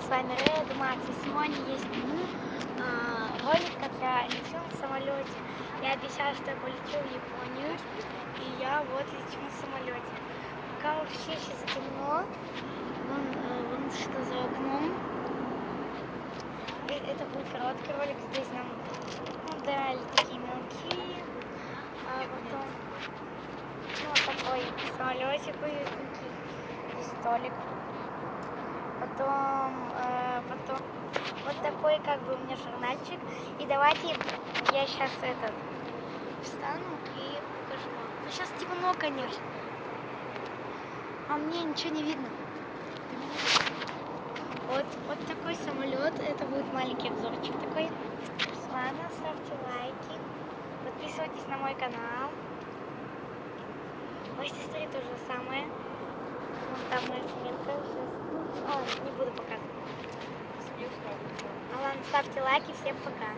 с вами Ред, Макс, и сегодня есть ролик, как я лечу на самолете. Я обещала, что я полечу в Японию, и я вот лечу на самолете. Пока вообще сейчас темно, вон что за окном. Это будет короткий ролик, здесь нам дали такие мелкие, а потом вот такой самолетик уютненький, и столик. Потом вот такой как бы у меня журнальчик. И давайте я сейчас встану и покажу вам. Ну сейчас темно, конечно. А мне ничего не видно. Вот такой самолет. Это будет маленький обзорчик такой. Ладно, ставьте лайки. Подписывайтесь на мой канал. Моей сестре то же самое. Вон там моя сменка. Сейчас. Не буду показывать. А ладно, ставьте лайки. Всем пока.